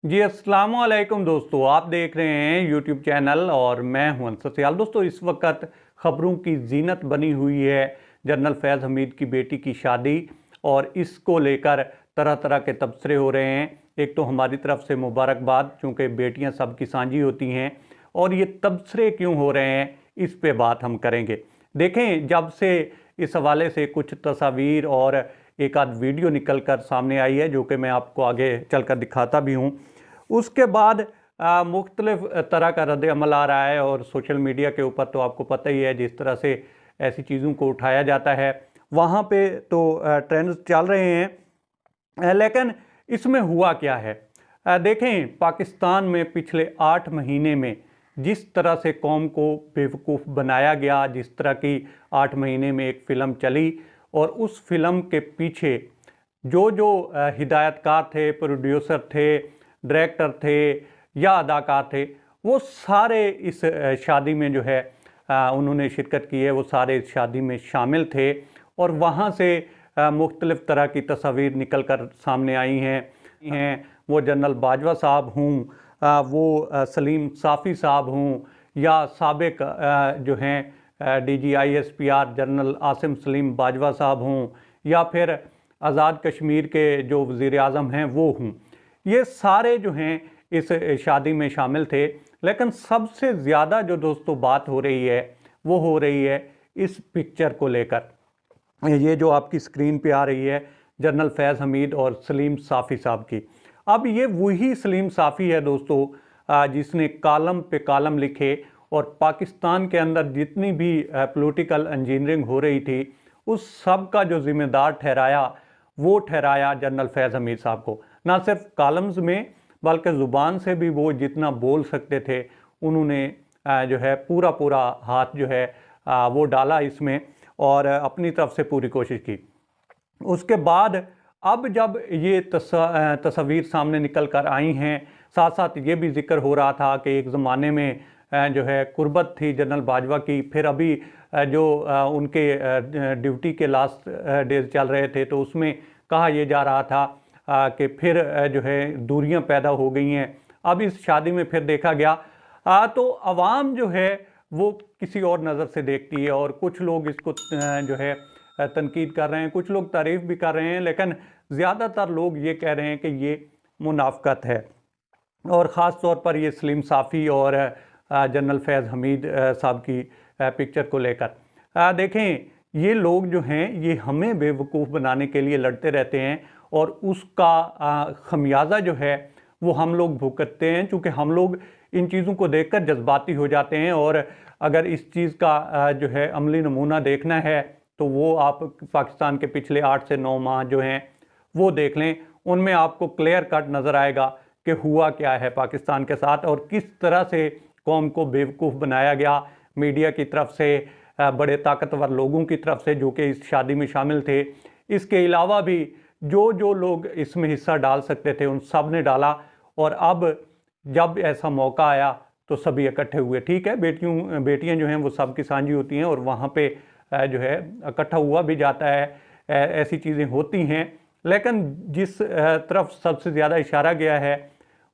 जी अस्सलाम वालेकुम दोस्तों, आप देख रहे हैं यूट्यूब चैनल और मैं हूं अंसर सियाल। दोस्तों इस वक्त ख़बरों की जीनत बनी हुई है जनरल फैज़ हमीद की बेटी की शादी, और इसको लेकर तरह तरह के तबसरे हो रहे हैं। एक तो हमारी तरफ से मुबारकबाद, चूँकि बेटियां सबकी सांझी होती हैं, और ये तबसरे क्यों हो रहे हैं इस पे बात हम करेंगे। देखें, जब से इस हवाले से कुछ तस्वीर और एक आध वीडियो निकल कर सामने आई है, जो कि मैं आपको आगे चलकर दिखाता भी हूँ, उसके बाद मुख्तलिफ तरह का रद्द अमल आ रहा है। और सोशल मीडिया के ऊपर तो आपको पता ही है, जिस तरह से ऐसी चीज़ों को उठाया जाता है, वहाँ पे तो ट्रेंड्स चल रहे हैं। लेकिन इसमें हुआ क्या है? देखें, पाकिस्तान में पिछले 8 महीने में जिस तरह से कौम को बेवकूफ़ बनाया गया, जिस तरह की 8 महीने में एक फ़िल्म चली, और उस फिल्म के पीछे जो जो हिदायतकार थे, प्रोड्यूसर थे, डायरेक्टर थे या अदाकार थे, वो सारे इस शादी में जो है उन्होंने शिरकत की है, वो सारे इस शादी में शामिल थे। और वहाँ से मुख्तलिफ़ तरह की तस्वीर निकल कर सामने आई हैं। वो जनरल बाजवा साहब हों, वो सलीम साफ़ी साहब हों, या साबिक जो हैं DGISPR जनरल आसिम सलीम बाजवा साहब हों, या फिर आज़ाद कश्मीर के जो वज़ीर आज़म हैं वो हों, ये सारे जो हैं इस शादी में शामिल थे। लेकिन सबसे ज़्यादा जो दोस्तों बात हो रही है, वो हो रही है इस पिक्चर को लेकर। ये जो आपकी स्क्रीन पे आ रही है, जनरल फैज़ हमीद और सलीम साफ़ी साहब की। अब ये वही सलीम साफ़ी है दोस्तों, जिसने कॉलम पे कॉलम लिखे, और पाकिस्तान के अंदर जितनी भी पॉलिटिकल इंजीनियरिंग हो रही थी, उस सब का जो ज़िम्मेदार ठहराया, वो ठहराया जनरल फैज़ हमीद साहब को। ना सिर्फ कॉलम्स में, बल्कि ज़ुबान से भी वो जितना बोल सकते थे, उन्होंने जो है पूरा पूरा हाथ जो है वो डाला इसमें, और अपनी तरफ से पूरी कोशिश की। उसके बाद अब जब ये तस्वीर सामने निकल कर आई हैं, साथ साथ ये भी ज़िक्र हो रहा था कि एक ज़माने में जो है कुर्बत थी जनरल बाजवा की, फिर अभी जो उनके ड्यूटी के लास्ट डेज चल रहे थे, तो उसमें कहा यह जा रहा था कि फिर जो है दूरियां पैदा हो गई हैं। अब इस शादी में फिर देखा गया तो आवाम जो है वो किसी और नज़र से देखती है, और कुछ लोग इसको जो है तनकीद कर रहे हैं, कुछ लोग तारीफ़ भी कर रहे हैं, लेकिन ज़्यादातर लोग ये कह रहे हैं कि ये मुनाफ़कत है। और ख़ास तौर पर ये सलीम साफ़ी और जनरल फैज़ हमीद साहब की पिक्चर को लेकर। देखें, ये लोग जो हैं ये हमें बेवकूफ़ बनाने के लिए लड़ते रहते हैं, और उसका ख़मियाज़ा जो है वो हम लोग भुगतते हैं, चूँकि हम लोग इन चीज़ों को देखकर जज्बाती हो जाते हैं। और अगर इस चीज़ का जो है अमली नमूना देखना है, तो वो आप पाकिस्तान के पिछले 8 से 9 माह जो हैं वो देख लें, उनमें आपको क्लियर कट नज़र आएगा कि हुआ क्या है पाकिस्तान के साथ, और किस तरह से कौम को बेवकूफ़ बनाया गया मीडिया की तरफ से, बड़े ताकतवर लोगों की तरफ से जो कि इस शादी में शामिल थे। इसके अलावा भी जो जो लोग इसमें हिस्सा डाल सकते थे, उन सब ने डाला। और अब जब ऐसा मौका आया तो सभी इकट्ठे हुए। ठीक है, बेटियां जो हैं वो सबकी सांझी होती हैं, और वहाँ पे जो है इकट्ठा हुआ भी जाता है, ऐसी चीज़ें होती हैं। लेकिन जिस तरफ सबसे ज़्यादा इशारा गया है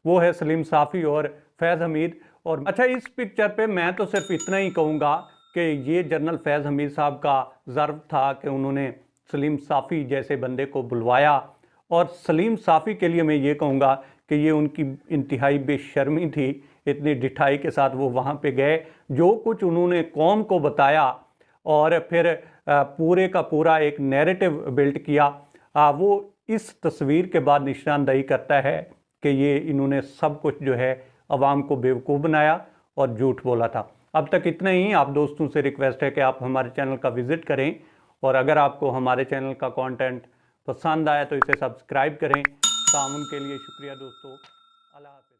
वो है सलीम साफ़ी और फैज़ हमीद। और अच्छा, इस पिक्चर पे मैं तो सिर्फ इतना ही कहूँगा कि ये जनरल फैज़ हमीद साहब का ज़र्व था कि उन्होंने सलीम साफ़ी जैसे बंदे को बुलवाया। और सलीम साफ़ी के लिए मैं ये कहूँगा कि ये उनकी इंतहाई बेशर्मी थी, इतनी ढिठाई के साथ वो वहाँ पे गए, जो कुछ उन्होंने कौम को बताया, और फिर पूरे का पूरा एक नैरेटिव बिल्ड किया, वो इस तस्वीर के बाद निशानदही करता है कि ये इन्होंने सब कुछ जो है अवाम को बेवकूफ़ बनाया और झूठ बोला था। अब तक इतना ही। आप दोस्तों से रिक्वेस्ट है कि आप हमारे चैनल का विज़िट करें, और अगर आपको हमारे चैनल का कंटेंट पसंद आया तो इसे सब्सक्राइब करें। तामुन के लिए शुक्रिया दोस्तों। अल्लाह हाफ़िज़।